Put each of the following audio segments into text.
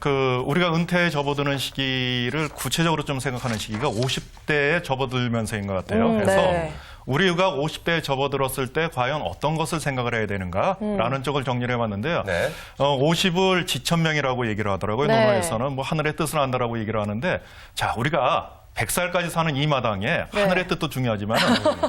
우리가 은퇴에 접어드는 시기를 구체적으로 좀 생각하는 시기가 50대에 접어들면서인 것 같아요. 그래서 네. 우리가 50대에 접어들었을 때 과연 어떤 것을 생각을 해야 되는가라는 쪽을 정리를 해봤는데요. 네. 50을 지천명이라고 얘기를 하더라고요. 네. 논어에서는 뭐 하늘의 뜻을 안다라고 얘기를 하는데, 자, 우리가 100살까지 사는 이 마당에 네. 하늘의 뜻도 중요하지만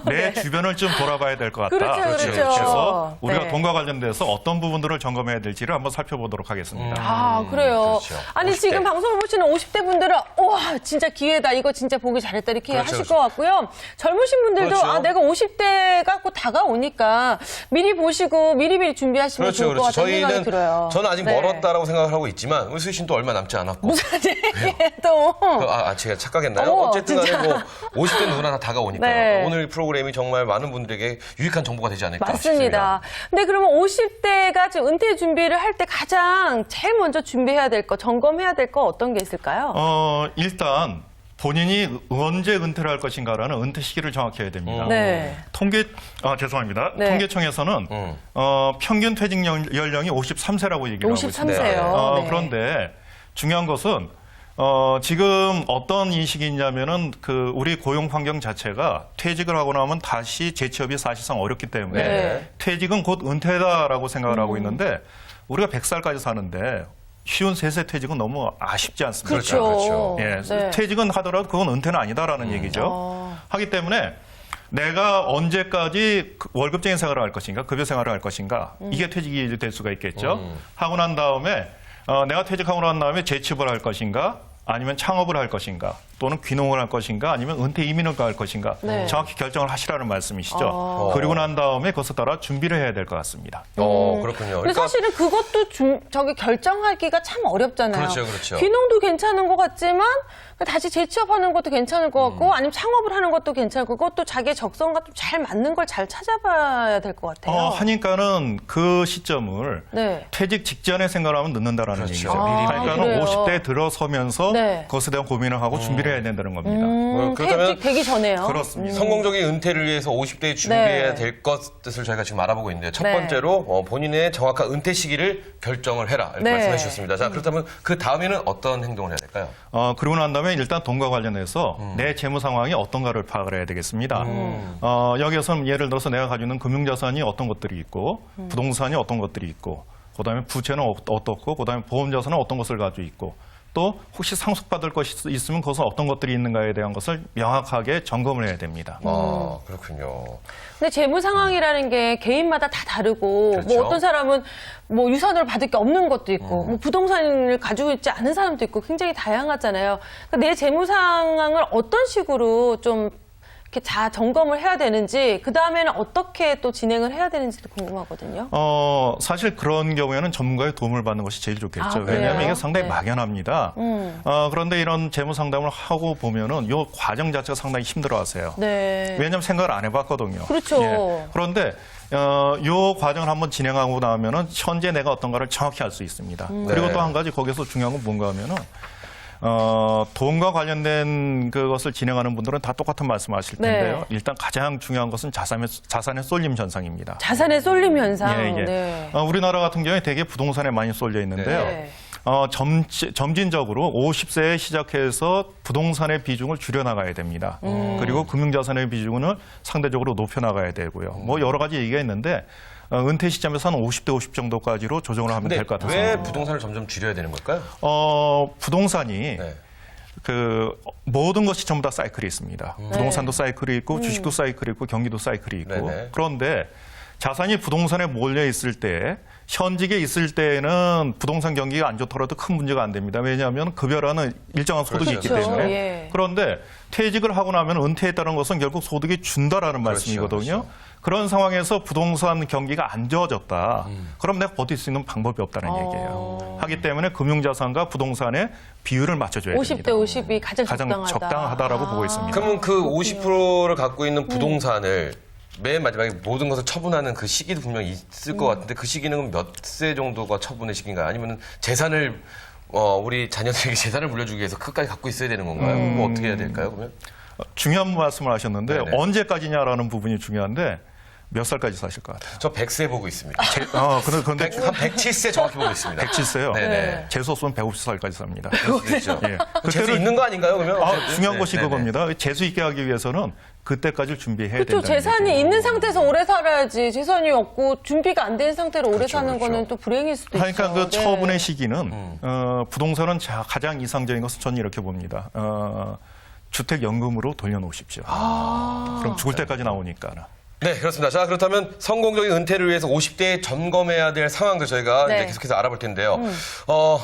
내 주변을 좀 돌아봐야 될 것 같다. 그렇죠, 그렇죠. 그래서 우리가 네. 돈과 관련돼서 어떤 부분들을 점검해야 될지를 한번 살펴보도록 하겠습니다. 아, 그래요. 그렇죠. 아니, 50대. 지금 방송을 보시는 50대 분들은, 와, 진짜 기회다. 이거 진짜 보기 잘했다. 이렇게 그렇죠, 하실 그렇죠. 것 같고요. 젊으신 분들도, 그렇죠. 아, 내가 50대가 곧 다가오니까 미리 보시고 미리미리 준비하시면 그렇죠, 좋을 것 그렇죠. 같다는 생각이 들어요. 저는 아직 네. 멀었다라고 생각을 하고 있지만 우리 수희 씨는 또 얼마 남지 않았고. 무슨 얘기에 또. 제가 착각했나요? 어머, 어쨌든 간에 진짜. 뭐 50대 누구나 다 다가오니까요. 네. 오늘 프로그램이 정말 많은 분들에게 유익한 정보가 되지 않을까 맞습니다. 근데 그러면 50대가 지금 은퇴 준비를 할 때 가장 제일 먼저 준비해야 될 거, 점검해야 될 거 어떤 게 있을까요? 일단 본인이 언제 은퇴를 할 것인가라는 은퇴 시기를 정확히 해야 됩니다. 네. 죄송합니다. 네. 통계청에서는 평균 퇴직 연령이 53세라고 얘기를 하고 있습니다. 53세요. 네. 그런데 중요한 것은 지금 어떤 인식이 있냐면은 우리 고용 환경 자체가 퇴직을 하고 나면 다시 재취업이 사실상 어렵기 때문에 네. 퇴직은 곧 은퇴다라고 생각을 하고 있는데 우리가 100살까지 사는데 쉬운 세세 퇴직은 너무 아쉽지 않습니까? 그렇죠. 예, 네. 퇴직은 하더라도 그건 은퇴는 아니다라는 얘기죠. 하기 때문에 내가 언제까지 월급쟁이 생활을 할 것인가, 급여 생활을 할 것인가, 이게 퇴직이 될 수가 있겠죠. 하고 난 다음에 내가 퇴직하고 난 다음에 재취업을 할 것인가, 아니면 창업을 할 것인가, 또는 귀농을 할 것인가, 아니면 은퇴 이민을 갈 것인가, 네. 정확히 결정을 하시라는 말씀이시죠. 그리고 난 다음에 그것에 따라 준비를 해야 될 것 같습니다. 그렇군요. 근데 사실은 그것도 결정하기가 참 어렵잖아요. 그렇죠, 그렇죠. 귀농도 괜찮은 것 같지만 다시 재취업하는 것도 괜찮을 것 같고 아니면 창업을 하는 것도 괜찮고 그것도 자기의 적성과 좀 잘 맞는 걸 잘 찾아봐야 될 것 같아요. 하니까는 그 시점을 네. 퇴직 직전에 생각을 하면 늦는다라는 그렇죠. 얘기죠. 미리 그러니까는 그래요. 50대에 들어서면서 네. 그것에 대한 고민을 하고 준비를 해야 된다는 겁니다. 그렇다면 퇴직 되기 전에요. 그렇습니다. 성공적인 은퇴를 위해서 50대에 준비해야 네. 될 것을 저희가 지금 알아보고 있는데요. 첫 네. 번째로 본인의 정확한 은퇴 시기를 결정을 해라 이렇게 네. 말씀해 주셨습니다. 자, 그렇다면 그 다음에는 어떤 행동을 해야 될까요? 그러고 난 다음에 일단 돈과 관련해서 내 재무 상황이 어떤가를 파악을 해야 되겠습니다. 여기에서 예를 들어서 내가 가지고 있는 금융자산이 어떤 것들이 있고 부동산이 어떤 것들이 있고 그다음에 부채는 어떻고 그다음에 보험자산은 어떤 것을 가지고 있고 또 혹시 상속받을 것이 있으면 거기서 어떤 것들이 있는가에 대한 것을 명확하게 점검을 해야 됩니다. 그렇군요. 근데 재무 상황이라는 게 개인마다 다 다르고 그렇죠. 뭐 어떤 사람은 뭐 유산을 받을 게 없는 것도 있고 뭐 부동산을 가지고 있지 않은 사람도 있고 굉장히 다양하잖아요. 그러니까 내 재무 상황을 어떤 식으로 좀 이렇게 점검을 해야 되는지 그 다음에는 어떻게 또 진행을 해야 되는지도 궁금하거든요. 사실 그런 경우에는 전문가의 도움을 받는 것이 제일 좋겠죠. 그래요? 왜냐하면 이게 상당히 네. 막연합니다. 그런데 이런 재무 상담을 하고 보면은 이 과정 자체가 상당히 힘들어하세요. 네. 왜냐하면 생각을 안 해봤거든요. 그렇죠. 그런데 이 과정을 한번 진행하고 나면은 현재 내가 어떤가를 정확히 알 수 있습니다. 그리고 네. 또 한 가지 거기서 중요한 건 뭔가 하면은 돈과 관련된 그것을 진행하는 분들은 다 똑같은 말씀하실 텐데요. 네. 일단 가장 중요한 것은 자산의 쏠림 현상입니다. 자산의 쏠림 현상. 예, 예. 네. 우리나라 같은 경우에 대개 부동산에 많이 쏠려 있는데요. 네. 점진적으로 50세에 시작해서 부동산의 비중을 줄여나가야 됩니다. 그리고 금융자산의 비중을 상대적으로 높여나가야 되고요. 뭐 여러 가지 얘기가 있는데 은퇴 시점에서는 50대 50 정도까지로 조정을 하면 근데 될 것 같아서. 왜 부동산을 점점 줄여야 되는 걸까요? 부동산이 네. 모든 것이 전부 다 사이클이 있습니다. 부동산도 사이클이 있고 주식도 사이클이 있고 경기도 사이클이 있고 네네. 그런데 자산이 부동산에 몰려 있을 때 현직에 있을 때는 부동산 경기가 안 좋더라도 큰 문제가 안 됩니다. 왜냐하면 급여라는 일정한 소득이 그렇죠. 있기 때문에. 예. 그런데 퇴직을 하고 나면 은퇴했다는 것은 결국 소득이 준다라는 그렇죠, 말씀이거든요. 그렇죠. 그런 상황에서 부동산 경기가 안 좋아졌다. 그럼 내가 버틸 수 있는 방법이 없다는 얘기예요. 하기 때문에 금융자산과 부동산의 비율을 맞춰줘야 50대 됩니다. 50이 가장 적당하다고 보고 있습니다. 그러면 그 50%를 갖고 있는 부동산을 맨 마지막에 모든 것을 처분하는 그 시기도 분명히 있을 것 같은데 그 시기는 몇 세 정도가 처분의 시기인가요? 아니면 재산을 우리 자녀들에게 재산을 물려주기 위해서 끝까지 갖고 있어야 되는 건가요? 뭐 어떻게 해야 될까요? 그러면 중요한 말씀을 하셨는데 네네. 언제까지냐라는 부분이 중요한데 몇 살까지 사실 것 같아요? 저 100세 보고 있습니다. 근데 한 107세 정확히 보고 있습니다. 107세요. 네네. 재수 없으면 150살까지 삽니다. 그렇죠. 예. 재수 있는 거 아닌가요, 그러면? 중요한 네, 것이 네네. 그겁니다. 재수 있게 하기 위해서는 그때까지 준비해야 그렇죠. 된다는 재산이 얘기예요. 있는 상태에서 오래 살아야지 재산이 없고 준비가 안 된 상태로 오래 그렇죠, 사는 그렇죠. 거는 또 불행일 수도 그러니까 있죠. 그 네. 처분의 시기는 부동산은 가장 이상적인 것은 저는 이렇게 봅니다. 주택연금으로 돌려놓으십시오. 그럼 죽을 때까지 나오니까. 네, 그렇습니다. 자, 그렇다면 성공적인 은퇴를 위해서 50대에 점검해야 될 상황도 저희가 네. 이제 계속해서 알아볼 텐데요.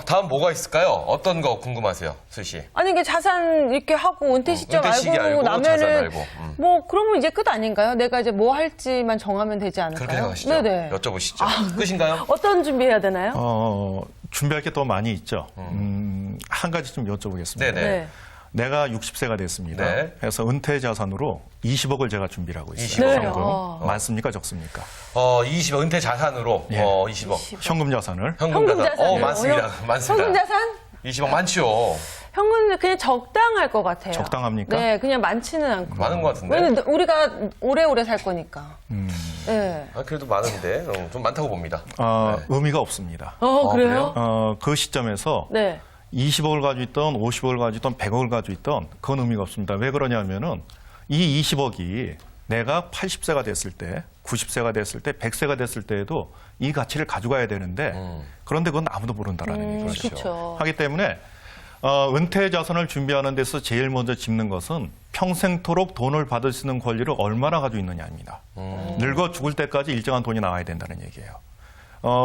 다음 뭐가 있을까요? 어떤 거 궁금하세요, 수희 씨? 아니 이게 자산 이렇게 하고 은퇴 시점 은퇴 시기 알고 알고, 자산 나면은 알고. 뭐 그러면 이제 끝 아닌가요? 내가 이제 뭐 할지만 정하면 되지 않을까요? 그렇게 생각하시죠? 네네. 여쭤보시죠. 끝인가요? 어떤 준비해야 되나요? 준비할 게 더 많이 있죠. 한 가지 좀 여쭤보겠습니다. 네네. 네. 내가 60세가 됐습니다. 네. 그래서 은퇴 자산으로 20억을 제가 준비를 하고 있어요. 20억. 현금. 많습니까? 적습니까? 20억, 은퇴 자산으로 예. 20억. 현금 자산을. 현금 자산. 많습니다. 많습니다. 현금 자산? 20억 많죠. 현금은 그냥 적당할 것 같아요. 적당합니까? 네, 그냥 많지는 않고. 많은 것 같은데. 왜냐면 우리가 오래오래 살 거니까. 네. 그래도 많은데 좀 많다고 봅니다. 의미가 없습니다. 그래요? 그 시점에서 네. 20억을 가지고 있던 50억을 가지고 있던 100억을 가지고 있던 그건 의미가 없습니다. 왜 그러냐면은 이 20억이 내가 80세가 됐을 때, 90세가 됐을 때, 100세가 됐을 때에도 이 가치를 가져가야 되는데 그런데 그건 아무도 모른다라는 얘기죠. 그렇죠. 하기 때문에 은퇴 자산을 준비하는 데서 제일 먼저 짚는 것은 평생토록 돈을 받을 수 있는 권리를 얼마나 가지고 있느냐입니다. 늙어 죽을 때까지 일정한 돈이 나와야 된다는 얘기예요.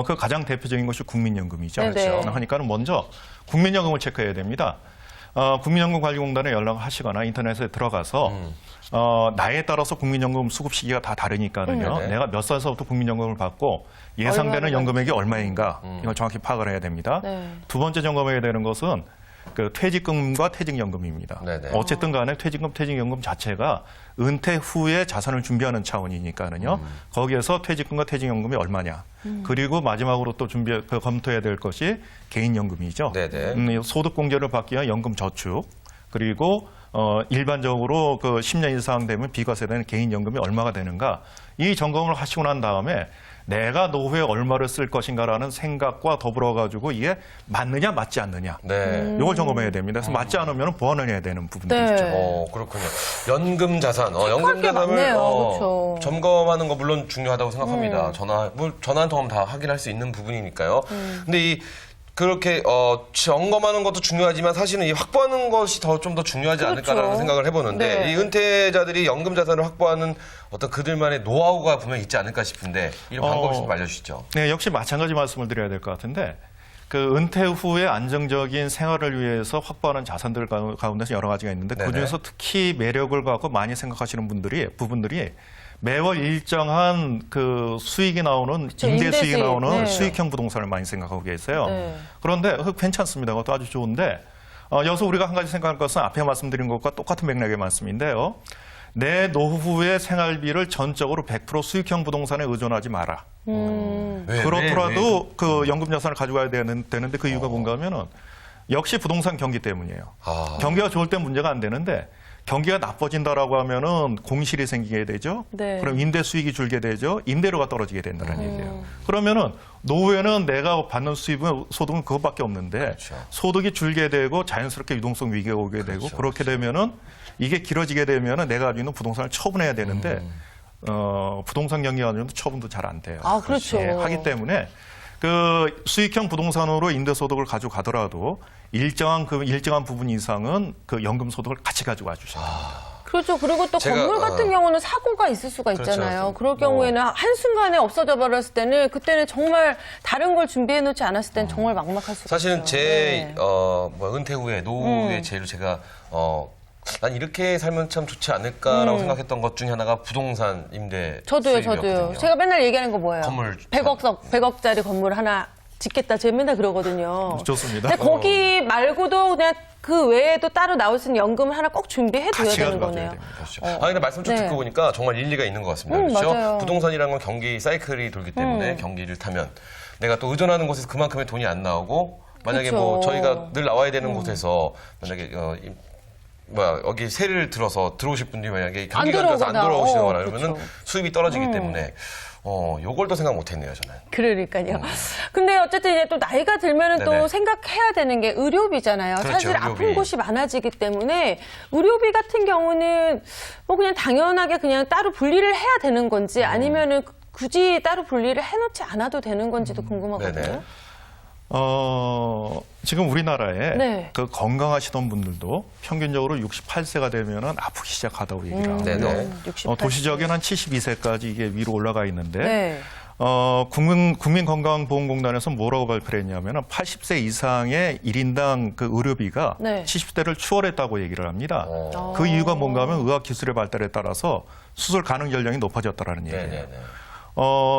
그 가장 대표적인 것이 국민연금이죠. 네네. 하니까는 먼저 국민연금을 체크해야 됩니다. 국민연금관리공단에 연락하시거나 인터넷에 들어가서 나이에 따라서 국민연금 수급 시기가 다 다르니까는요. 네네. 내가 몇 살서부터 국민연금을 받고 예상되는 얼마나 연금액이 얼마인가 이걸 정확히 파악을 해야 됩니다. 네. 두 번째 점검해야 되는 것은 그 퇴직금과 퇴직연금입니다. 네네. 어쨌든 간에 퇴직금, 퇴직연금 자체가 은퇴 후에 자산을 준비하는 차원이니까는요. 거기에서 퇴직금과 퇴직연금이 얼마냐. 그리고 마지막으로 또 검토해야 될 것이 개인연금이죠. 네네. 소득 공제를 받기 위한 연금 저축. 그리고 일반적으로 그 10년 이상 되면 비과세되는 개인연금이 얼마가 되는가. 이 점검을 하시고 난 다음에 내가 노후에 얼마를 쓸 것인가라는 생각과 더불어 가지고 이게 맞느냐 맞지 않느냐. 네. 이걸 점검해야 됩니다. 그래서 맞지 않으면 보완을 해야 되는 부분들이 네. 있죠. 그렇군요. 연금 자산, 연금 게 자산을 많네요. 그렇죠. 점검하는 거 물론 중요하다고 생각합니다. 전화 한 통하면 다 확인할 수 있는 부분이니까요. 근데 그렇게 점검하는 것도 중요하지만 사실은 이 확보하는 것이 좀 더 중요하지 않을까라는 그렇죠. 생각을 해보는데 네. 이 은퇴자들이 연금 자산을 확보하는 어떤 그들만의 노하우가 분명히 있지 않을까 싶은데 이런 방법이 좀 알려주시죠. 네, 역시 마찬가지 말씀을 드려야 될 것 같은데 그 은퇴 후에 안정적인 생활을 위해서 확보하는 자산들 가운데서 여러 가지가 있는데 네네. 그중에서 특히 매력을 갖고 많이 생각하시는 부분들이 매월 일정한 그 수익이 나오는 임대 수익이 임대 나오는 수익. 네. 수익형 부동산을 많이 생각하고 계세요. 네. 그런데 괜찮습니다. 그것도 아주 좋은데 여기서 우리가 한 가지 생각할 것은 앞에 말씀드린 것과 똑같은 맥락의 말씀인데요. 내 노후의 생활비를 전적으로 100% 수익형 부동산에 의존하지 마라. 그렇더라도 그 연금 자산을 가져가야 되는데 그 이유가 뭔가 하면은 역시 부동산 경기 때문이에요. 경기가 좋을 때 문제가 안 되는데 경기가 나빠진다라고 하면은 공실이 생기게 되죠. 네. 그럼 임대 수익이 줄게 되죠. 임대료가 떨어지게 된다는 얘기예요. 그러면은 노후에는 내가 받는 수입은 소득은 그것밖에 없는데 그렇죠. 소득이 줄게 되고 자연스럽게 유동성 위기가 오게 되고 그렇게 되면은 이게 길어지게 되면은 내가 가지고 있는 부동산을 처분해야 되는데 부동산 경기가 안 좋으면 처분도 잘 안 돼요. 그렇죠. 하기 때문에 그 수익형 부동산으로 임대소득을 가져가더라도 일정한 부분 이상은 그 연금 소득을 같이 가져가 주셔야 됩니다. 그렇죠. 그리고 또 제가, 건물 같은 경우는 사고가 있을 수가 있잖아요. 그렇죠. 그럴 경우에는 한순간에 없어져 버렸을 때는 그때는 정말 다른 걸 준비해 놓지 않았을 때는 정말 막막할 수가 사실은 있어요. 제 네. 은퇴 후에 노후에 제일 제가 난 이렇게 살면 참 좋지 않을까라고 생각했던 것 중에 하나가 부동산 임대 저도요. 수입이었거든요. 제가 맨날 얘기하는 거 뭐예요? 건물 100억짜리 건물 하나 짓겠다. 제가 맨날 그러거든요. 좋습니다. 근데 거기 말고도 그냥 그 외에도 따로 나올 수 있는 연금을 하나 꼭 준비해 둬야 같이 되는 가져가야 거네요. 됩니다. 그렇죠. 근데 말씀 좀 네. 듣고 보니까 정말 일리가 있는 것 같습니다. 그렇죠? 맞아요. 부동산이라는 건 경기 사이클이 돌기 때문에 경기를 타면 내가 또 의존하는 곳에서 그만큼의 돈이 안 나오고 만약에 그렇죠. 뭐 저희가 늘 나와야 되는 곳에서 만약에 여기 세를 들어서 들어오실 분들이 만약에 안 경기가 안 돼서 안 들어오거나, 돌아오시거나 그렇죠. 그러면은 수입이 떨어지기 때문에 요걸 더 생각 못했네요, 저는. 그러니까요. 근데 어쨌든 이제 또 나이가 들면은 또 네네. 생각해야 되는 게 의료비잖아요. 그렇죠, 사실 의료비. 아픈 곳이 많아지기 때문에 의료비 같은 경우는 뭐 그냥 당연하게 그냥 따로 분리를 해야 되는 건지 아니면은 굳이 따로 분리를 해놓지 않아도 되는 건지도 궁금하거든요. 네네. 지금 우리나라에 네. 그 건강하시던 분들도 평균적으로 68세가 되면은 아프기 시작하다고 얘기를 하고요. 네네. 68 도시적인 한 72세까지 이게 위로 올라가 있는데 네. 국민건강보험공단에서 뭐라고 발표를 했냐면은 80세 이상의 1인당 그 의료비가 네. 70대를 추월했다고 얘기를 합니다. 어. 그 이유가 뭔가 하면 의학기술의 발달에 따라서 수술 가능 연령이 높아졌다라는 얘기예요. 네네네.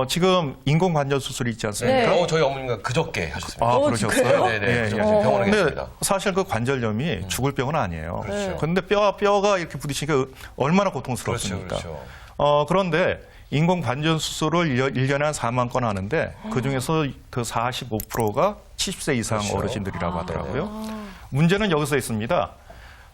지금 인공관절 수술이 있지 않습니까? 네. 저희 어머니가 그저께 하셨습니다. 아, 진짜요? 그러셨어요? 네네. 예, 그저 예. 지금 병원에 근데 계십니다. 사실 그 관절염이 죽을 병은 아니에요. 그렇죠. 그런데 뼈가 이렇게 부딪히니까 얼마나 고통스럽습니까? 그렇죠, 그렇죠. 그런데 인공관절 수술을 1년에 한 4만 건 하는데 그중에서 그 45%가 70세 이상 그렇죠. 어르신들이라고 하더라고요. 문제는 여기서 있습니다.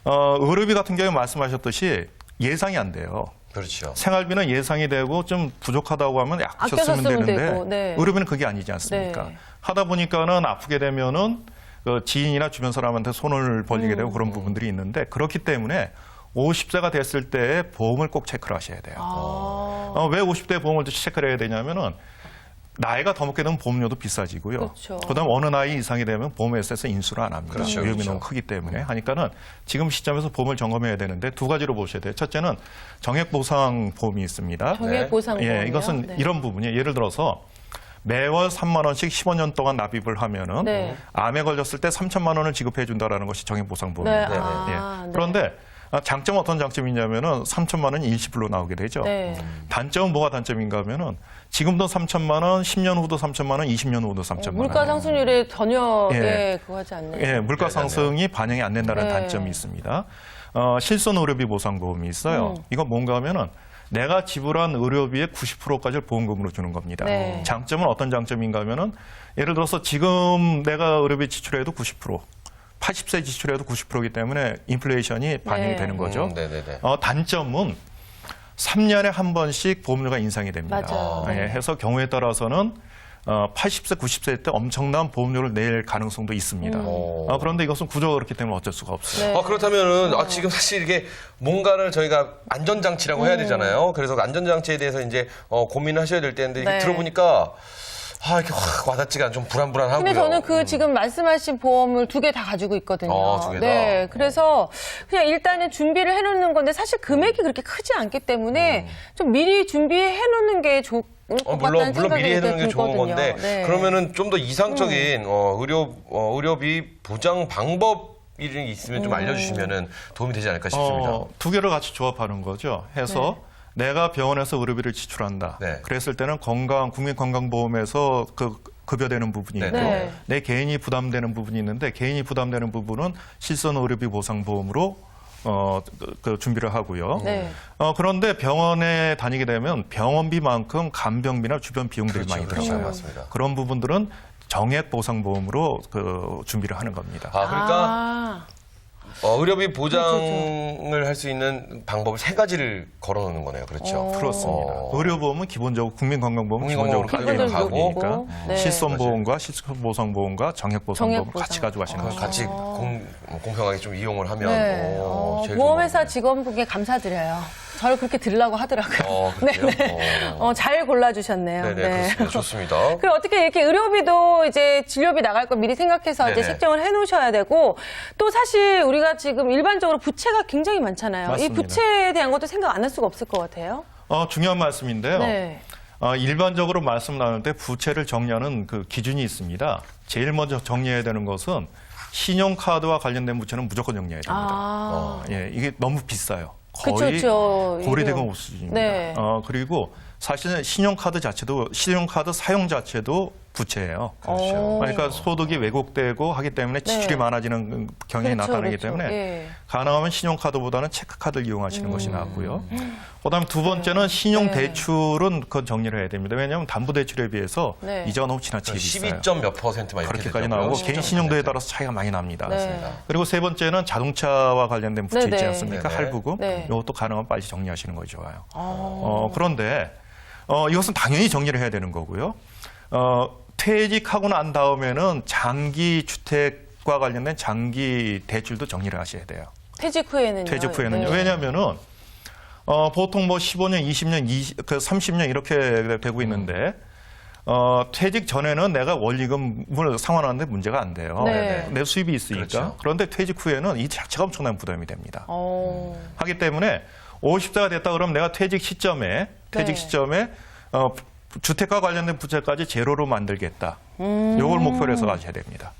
의료비 같은 경우에 말씀하셨듯이 예상이 안 돼요. 그렇죠. 생활비는 예상이 되고 좀 부족하다고 하면 아껴 아껴서 쓰면 쓰면 되는데 되고, 네. 의료비는 그게 아니지 않습니까? 네. 하다 보니까는 아프게 되면은 그 지인이나 주변 사람한테 손을 벌리게 되고 그런 부분들이 있는데 그렇기 때문에 50세가 됐을 때 보험을 꼭 체크를 하셔야 돼요. 왜 50대 보험을 체크를 해야 되냐면은 나이가 더 먹게 되면 보험료도 비싸지고요. 그렇죠. 그다음 어느 나이 이상이 되면 보험회사에서 인수를 안 합니다. 그렇죠, 위험이 그렇죠. 너무 크기 때문에 하니까는 지금 시점에서 보험을 점검해야 되는데 두 가지로 보셔야 돼요. 첫째는 정액보상 보험이 있습니다. 정액보상보험이요? 예, 이것은 네. 이런 부분이에요. 예를 들어서 매월 3만 원씩 15년 동안 납입을 하면은 네. 암에 걸렸을 때 3천만 원을 지급해 준다라는 것이 정액보상보험입니다. 네. 예. 그런데 장점은 어떤 장점이냐면은 3천만 원이 일시불로 나오게 되죠. 네. 단점은 뭐가 단점인가 하면은 지금도 3천만 원, 10년 후도 3천만 원, 20년 후도 3천만 원. 물가 상승률에 전혀 예. 그거 하지 않네요. 예, 물가 상승이 반영이 안 된다는 네. 단점이 있습니다. 실손 의료비 보상보험이 있어요. 이건 뭔가 하면은 내가 지불한 의료비의 90%까지를 보험금으로 주는 겁니다. 네. 장점은 어떤 장점인가 하면은 예를 들어서 지금 내가 의료비 지출해도 90%, 80세 지출해도 90%이기 때문에 인플레이션이 반영이 네. 되는 거죠. 네네네. 단점은 3년에 한 번씩 보험료가 인상이 됩니다. 맞아요. 예, 해서 경우에 따라서는 80세, 90세 때 엄청난 보험료를 낼 가능성도 있습니다. 그런데 이것은 구조가 그렇기 때문에 어쩔 수가 없어요. 네. 그렇다면은 지금 사실 이게 뭔가를 저희가 안전장치라고 해야 되잖아요. 그래서 안전장치에 대해서 이제 고민을 하셔야 될 때인데 이렇게 네. 들어보니까 이렇게 확 와닿지가 않아 좀 불안불안하고요. 근데 저는 그 지금 말씀하신 보험을 2개 다 가지고 있거든요. 2개 다? 네. 그래서 그냥 일단은 준비를 해놓는 건데 사실 금액이 그렇게 크지 않기 때문에 좀 미리 준비해 놓는 게 좋을 것 같다는 물론 미리 생각이 해두는 게 좋은 들거든요. 건데 네. 그러면은 좀 더 이상적인 의료비 보장 방법 이 있으면 좀 알려주시면은 도움이 되지 않을까 싶습니다. 두 개를 같이 조합하는 거죠. 해서 내가 병원에서 의료비를 지출한다. 네. 그랬을 때는 국민건강보험에서 그 급여되는 부분이 있고 네. 내 개인이 부담되는 부분이 있는데 개인이 부담되는 부분은 실손 의료비 보상보험으로 그 준비를 하고요. 네. 그런데 병원에 다니게 되면 병원비만큼 간병비나 주변 비용들이 많이 그렇죠. 들어가요. 맞습니다. 그런 부분들은 정액보상보험으로 그 준비를 하는 겁니다. 그러니까 의료비 보장을 할 수 있는 방법을 3가지를 걸어놓는 거네요. 그렇죠. 그렇습니다. 의료보험은 기본적으로 국민건강보험은 국민건강보험 기본적으로 가지고 가지고 가고, 있으니까 네. 실손보험과 실손보상보험과 정액보상보험을 정액보상. 같이 가져가시는 거죠. 같이 공평하게 좀 이용을 하면 네. 제일 보험회사 좋은 직원분께 감사드려요. 저를 그렇게 들으라고 하더라고요. 그래요? 잘 골라주셨네요. 네네, 그렇습니다. 좋습니다. 그리고 어떻게 이렇게 의료비도 이제 진료비 나갈 거 미리 생각해서 이제 네네. 책정을 해놓으셔야 되고 또 사실 우리가 지금 일반적으로 부채가 굉장히 많잖아요. 맞습니다. 이 부채에 대한 것도 생각 안 할 수가 없을 것 같아요. 중요한 말씀인데요. 네. 일반적으로 말씀 나눌 때 부채를 정리하는 그 기준이 있습니다. 제일 먼저 정리해야 되는 것은 신용카드와 관련된 부채는 무조건 정리해야 됩니다. 이게 너무 비싸요. 거의 그쵸. 고리대금 수준입니다. 네. 그리고 사실은 신용카드 사용 자체도 부채예요. 그렇죠. 그러니까 소득이 왜곡되고 하기 때문에 지출이 많아지는 경향이 그렇죠, 나타나기 그렇죠. 때문에 예. 가능하면 신용카드보다는 체크카드를 이용하시는 것이 낫고요. 그다음에 두 번째는 신용대출은 그건 정리를 해야 됩니다. 왜냐하면 담보대출에 비해서 네. 이자가 너무 지나치게 비싸요. 12점 몇 %만 이렇게 그렇게까지 되더라고요. 나오고 12.4%. 개인 신용도에 따라서 차이가 많이 납니다. 네. 그리고 세 번째는 자동차와 관련된 부채 있지 네네. 않습니까? 네네. 할부금. 네. 이것도 가능하면 빨리 정리하시는 것이 좋아요. 그런데 이것은 당연히 정리를 해야 되는 거고요. 퇴직하고 난 다음에는 장기 주택과 관련된 장기 대출도 정리를 하셔야 돼요. 퇴직 후에는요. 퇴직 후에는요. 네. 왜냐하면은 보통 뭐 15년, 20년, 30년 이렇게 되고 있는데 퇴직 전에는 내가 원리금을 상환하는데 문제가 안 돼요. 네. 내 수입이 있으니까. 그렇죠. 그런데 퇴직 후에는 이 자체가 엄청난 부담이 됩니다. 어. 하기 때문에 50세가 됐다 그러면 내가 퇴직 시점에 네. 주택과 관련된 부채까지 제로로 만들겠다. 요걸 목표로 해서 가셔야 됩니다.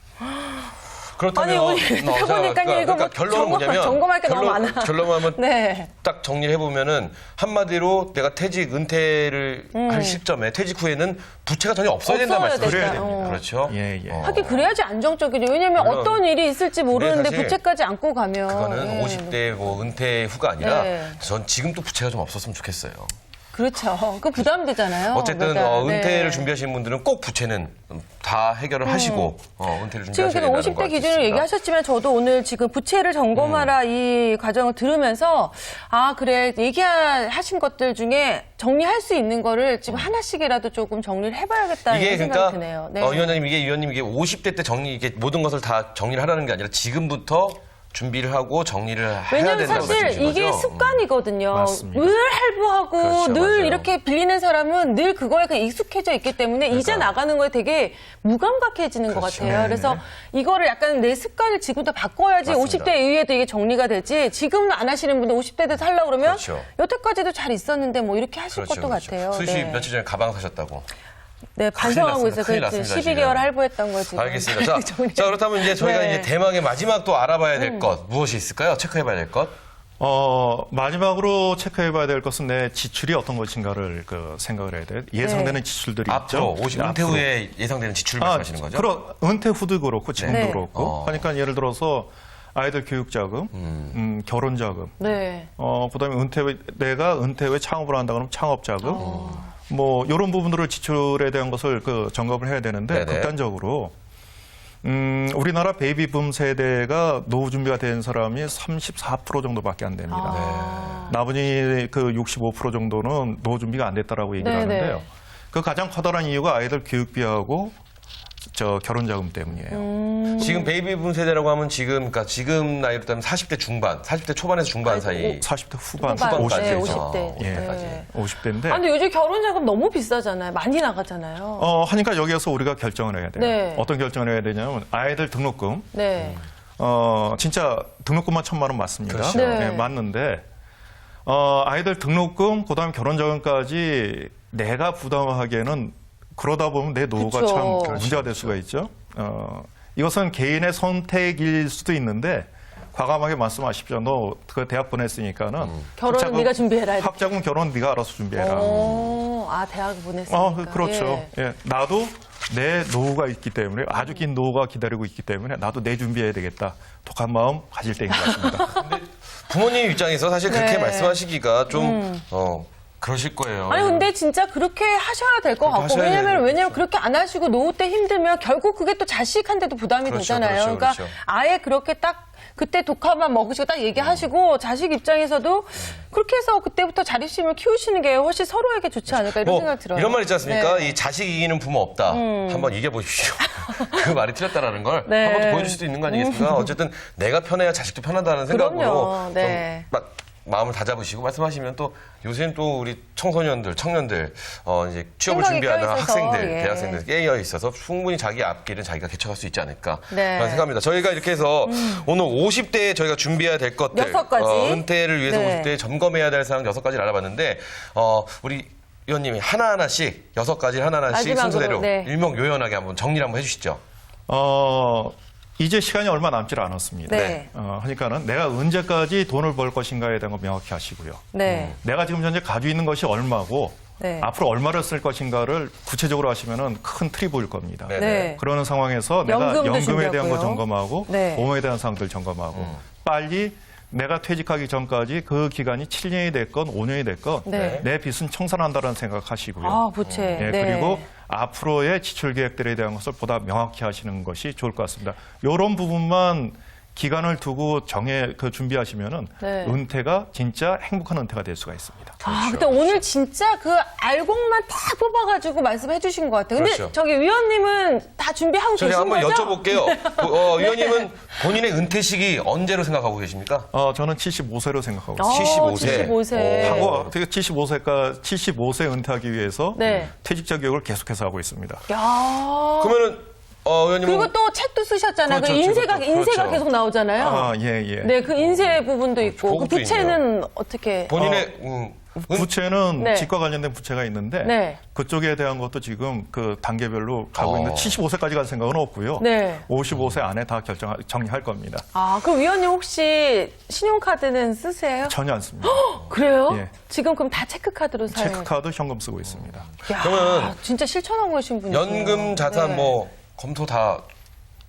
아니, 오늘 해보니까 이거 뭐 결론은 뭐냐면 점검할 게 너무 많아. 결론하면 네. 딱 정리를 해보면은 한마디로 내가 은퇴를 할 시점에 퇴직 후에는 부채가 전혀 없어야 된다는 없어야 말씀이시죠. 된다. 그래야 됩니다. 그렇죠. 예, 예. 하긴 그래야지 안정적이죠. 왜냐면 물론. 어떤 일이 있을지 모르는데 사실 부채까지 안고 가면. 그거는 예. 50대 뭐 은퇴 후가 아니라 네. 전 지금도 부채가 좀 없었으면 좋겠어요. 그렇죠. 그 부담되잖아요. 어쨌든 그러니까, 은퇴를 네. 준비하시는 분들은 꼭 부채는 다 해결을 하시고 은퇴를 지금 준비하셔야 그래서 된다는 50대 기준으로 얘기하셨지만 저도 오늘 지금 부채를 점검하라 이 과정을 들으면서 아 그래 얘기하신 것들 중에 정리할 수 있는 거를 지금 하나씩이라도 조금 정리를 해봐야겠다 이게 이런 생각이 그러니까 드네요. 네. 위원장님 이게 50대 때 이게 모든 것을 다 정리를 하라는 게 아니라 지금부터 준비를 하고 정리를 해야 왜냐하면 된다는 사실 말씀이신 이게 거죠? 습관이거든요. 맞습니다. 늘 할부하고 그렇죠, 늘 맞아요. 이렇게 빌리는 사람은 늘 그거에 그냥 익숙해져 있기 때문에 이제 나가는 거에 되게 무감각해지는 것 그렇죠. 같아요. 네, 그래서 네. 이거를 약간 내 습관을 지금부터 바꿔야지 맞습니다. 50대 이후에도 이게 정리가 되지 지금 안 하시는 분들 50대 때 살려고 그러면 그렇죠. 여태까지도 잘 있었는데 뭐 이렇게 하실 그렇죠, 것도 그렇죠. 같아요. 수시 네. 며칠 전에 가방 사셨다고. 네, 반성하고 있어요. 큰일 그렇지. 났습니다, 12개월 지금. 할부했던 거 지금. 알겠습니다. 정리. 자 그렇다면 이제 저희가 네. 이제 대망의 마지막 또 알아봐야 될 것 무엇이 있을까요? 체크해봐야 될 것. 마지막으로 체크해봐야 될 것은 내 지출이 어떤 것인가를 생각을 해야 돼요. 예상되는 지출들이 앞으로 있죠. 50 은퇴 앞으로. 후에 예상되는 지출 말씀하시는 거죠? 은퇴 후도 그렇고 지금도 네. 그렇고. 그러니까 예를 들어서 아이들 교육자금, 결혼자금, 네. 그다음에 내가 은퇴 후에 창업을 한다 그러면 창업자금, 뭐 이런 부분들을 지출에 대한 것을 점검을 해야 되는데 네네. 극단적으로 우리나라 베이비붐 세대가 노후 준비가 된 사람이 34% 정도밖에 안 됩니다. 나머지 65% 정도는 노후 준비가 안 됐다라고 얘기를 네네. 하는데요. 그 가장 커다란 이유가 아이들 교육비하고 결혼 자금 때문이에요. 지금 베이비붐 세대라고 하면 지금 나이로 따면 40대 중반, 40대 초반에서 중반 사이. 40대 후반, 후반까지. 네, 그렇죠. 50대. 50대까지. 네. 50대인데. 아, 근데 요즘 결혼 자금 너무 비싸잖아요. 많이 나가잖아요. 하니까 여기에서 우리가 결정을 해야 돼요. 네. 어떤 결정을 해야 되냐면 아이들 등록금. 네. 진짜 등록금만 1,000만 원 맞습니다. 그렇죠. 네. 맞는데 아이들 등록금, 그다음 결혼 자금까지 내가 부담하기에는 그러다 보면 내 노후가 그쵸. 참 그렇죠, 문제가 될 수가 있죠. 이것은 개인의 선택일 수도 있는데 과감하게 말씀하십시오. 너 그 대학 보냈으니까는 결혼은 네가 준비해라. 이렇게. 학자금 결혼 네가 알아서 준비해라. 대학 보냈으니까. 그렇죠. 예. 예, 나도 내 노후가 있기 때문에 아주 긴 노후가 기다리고 있기 때문에 나도 내 준비해야 되겠다. 독한 마음 가질 때인 것 같습니다. 부모님 입장에서 사실 그렇게 네. 말씀하시기가 좀 그러실 거예요. 아니 근데 진짜 그렇게 하셔야 될 것 같고 하셔야 왜냐면 돼요. 그렇게 안 하시고 노후 때 힘들면 결국 그게 또 자식한테도 부담이 그렇죠, 되잖아요. 그렇죠, 그러니까 그렇죠. 아예 그렇게 딱 그때 독하만 먹으시고 딱 얘기하시고 자식 입장에서도 그렇게 해서 그때부터 자립심을 키우시는 게 훨씬 서로에게 좋지 않을까 이런 생각이 들어요. 이런 말 있지 않습니까? 네. 이 자식 이기는 부모 없다. 한번 이겨보십시오. 그 말이 틀렸다라는 걸 네. 한 번 더 보여줄 수도 있는 거 아니겠습니까? 어쨌든 내가 편해야 자식도 편하다는 생각으로 그럼요. 네. 좀 마음을 다잡으시고 말씀하시면 또 요새는 또 우리 청소년들, 청년들 이제 취업을 생각이 준비하는 껴있어서, 학생들, 예. 대학생들 깨어 있어서 충분히 자기 앞길은 자기가 개척할 수 있지 않을까 네. 그런 생각합니다. 저희가 이렇게 해서 오늘 50대에 저희가 준비해야 될 것들, 6가지. 은퇴를 위해서 네. 50대에 점검해야 될 사항 6가지를 알아봤는데 우리 위원님이 하나하나씩 6가지 하나하나씩 마지막으로, 순서대로 네. 일명요연하게 한번 정리를 한번 해주시죠. 이제 시간이 얼마 남지 않았습니다. 네. 그러니까는 내가 언제까지 돈을 벌 것인가에 대한 거 명확히 하시고요. 네. 내가 지금 현재 가지고 있는 것이 얼마고 네. 앞으로 얼마를 쓸 것인가를 구체적으로 하시면은 큰 틀이 보일 겁니다. 네. 네. 그러는 상황에서 내가 연금도 연금에 대한 거 준비하고요. 점검하고 네. 보험에 대한 사항들 점검하고 빨리 내가 퇴직하기 전까지 그 기간이 7년이 됐건 5년이 됐건 네. 내 빚은 청산한다는 생각하시고요. 아, 부채. 네, 네. 그리고 앞으로의 지출 계획들에 대한 것을 보다 명확히 하시는 것이 좋을 것 같습니다. 이런 부분만 기간을 두고 준비하시면은 네. 은퇴가 진짜 행복한 은퇴가 될 수가 있습니다. 아, 근데 오늘 진짜 그 알곡만 다 뽑아가지고 말씀해 주신 것 같아요. 근데 그렇죠. 저기 위원님은 다 준비하고 저희 계신 한번 거죠? 여쭤볼게요. 위원님은 본인의 은퇴 시기 언제로 생각하고 계십니까? 저는 75세로 생각하고 있습니다. 75세. 75세. 하고 75세가 은퇴하기 위해서 네. 퇴직자 교육을 계속해서 하고 있습니다. 야. 그러면은 의원님은 그리고 또 책도 쓰셨잖아요. 그렇죠, 그 인세가 그렇죠. 인세가 계속 나오잖아요. 아, 예, 예. 네, 그 인세 부분도 있고 그 그것도 부채는 어떻게? 본인의 부채는 네. 집과 관련된 부채가 있는데 네. 그쪽에 대한 것도 지금 그 단계별로 가고 있는데 75세까지 갈 생각은 없고요. 네. 55세 안에 다 정리할 겁니다. 아, 그럼 위원님 혹시 신용카드는 쓰세요? 전혀 안 씁니다. 그래요? 예. 지금 그럼 다 체크카드로 사요? 체크카드, 현금 쓰고 있습니다. 야, 그러면 진짜 실천하고 계신 분이세요. 연금 자산 네. 뭐 검토 다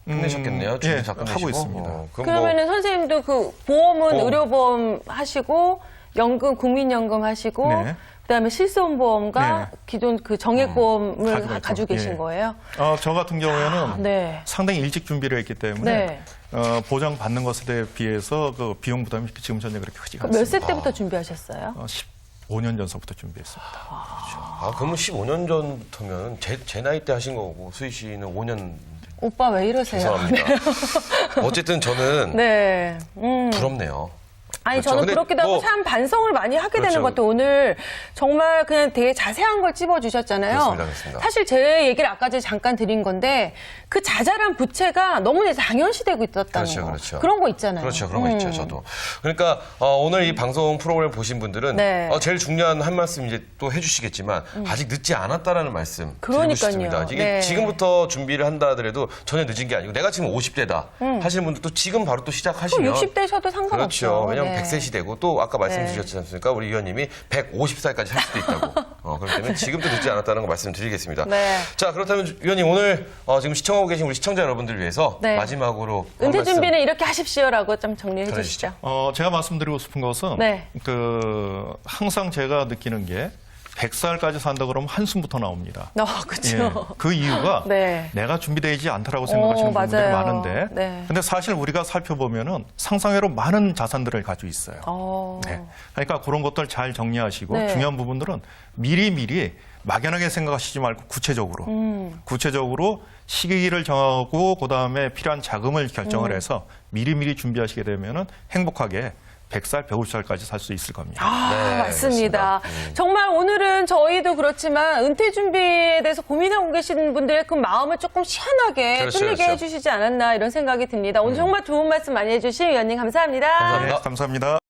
끝내셨겠네요. 준비 예, 다 끝내시고. 하고 있습니다. 그럼 그러면은 선생님도 그 보험은 보험. 의료보험 하시고 연금 국민연금 하시고 네. 그다음에 실손보험과 네. 기존 그 정액보험을 가지고 있죠. 가지고 계신 예. 거예요? 저 같은 경우에는 네. 상당히 일찍 준비를 했기 때문에 네. 보장 받는 것에 비해서 그 비용 부담이 지금 현재 그렇게 크지가 몇 않습니다. 세 때부터 준비하셨어요? 15년 전서부터 준비했습니다. 그러면 15년 전부터면 제 나이 때 하신 거고 수희 씨는 5년 오빠 왜 이러세요? 죄송합니다. 어쨌든 저는 네. 부럽네요. 아니 그렇죠. 저는 근데 부럽기도 하고 뭐- 참 반성을 많이 하게 그렇죠. 되는 것 같아요. 오늘 정말 그냥 되게 자세한 걸 찝어주셨잖아요. 그렇습니다, 그렇습니다. 사실 제 얘기를 아까 전에 잠깐 드린 건데 그 자잘한 부채가 너무 당연시되고 있었다는 그렇죠, 거. 그렇죠. 그런 거 있잖아요. 그렇죠. 그런 거 있죠, 저도. 그러니까 오늘 이 방송 프로그램 보신 분들은 네. 제일 중요한 한 말씀 이제 또 해주시겠지만 아직 늦지 않았다라는 말씀 드리고 그러니까요. 싶습니다. 이게 네. 지금부터 준비를 한다 하더라도 전혀 늦은 게 아니고 내가 지금 50대다 하시는 분들도 지금 바로 또 시작하시면 60대셔도 상관없죠. 그렇죠. 왜냐하면 네. 100세 시대고 또 아까 말씀 네. 주셨지 않습니까? 우리 위원님이 150살까지 살 수도 있다고. 그렇기 때문에 지금도 늦지 않았다는 거 말씀드리겠습니다. 네. 자, 그렇다면 위원님 오늘 지금 시청하고 계신 우리 시청자 여러분들 위해서 네. 마지막으로 한 은퇴 말씀 준비는 이렇게 하십시오라고 좀 정리해 전해주시죠. 주시죠. 제가 말씀드리고 싶은 것은 네. 항상 제가 느끼는 게 100살까지 산다 그러면 한숨부터 나옵니다. 그렇죠. 그 이유가 네. 내가 준비되지 않다라고 생각하시는 분들이 맞아요. 많은데 네. 근데 사실 우리가 살펴보면은 상상외로 많은 자산들을 가지고 있어요. 네. 그러니까 그런 것들 잘 정리하시고 네. 중요한 부분들은 미리 막연하게 생각하시지 말고 구체적으로 시기를 정하고 그다음에 필요한 자금을 결정을 해서 미리 준비하시게 되면은 행복하게 100살, 150살까지 살 수 있을 겁니다. 네, 맞습니다. 그렇습니다. 정말 오늘은 저희도 그렇지만 은퇴 준비에 대해서 고민하고 계신 분들의 그 마음을 조금 시원하게 그렇죠, 뚫리게 그렇죠. 해주시지 않았나 이런 생각이 듭니다. 오늘 정말 좋은 말씀 많이 해주신 위원님 감사합니다. 감사합니다. 네, 감사합니다.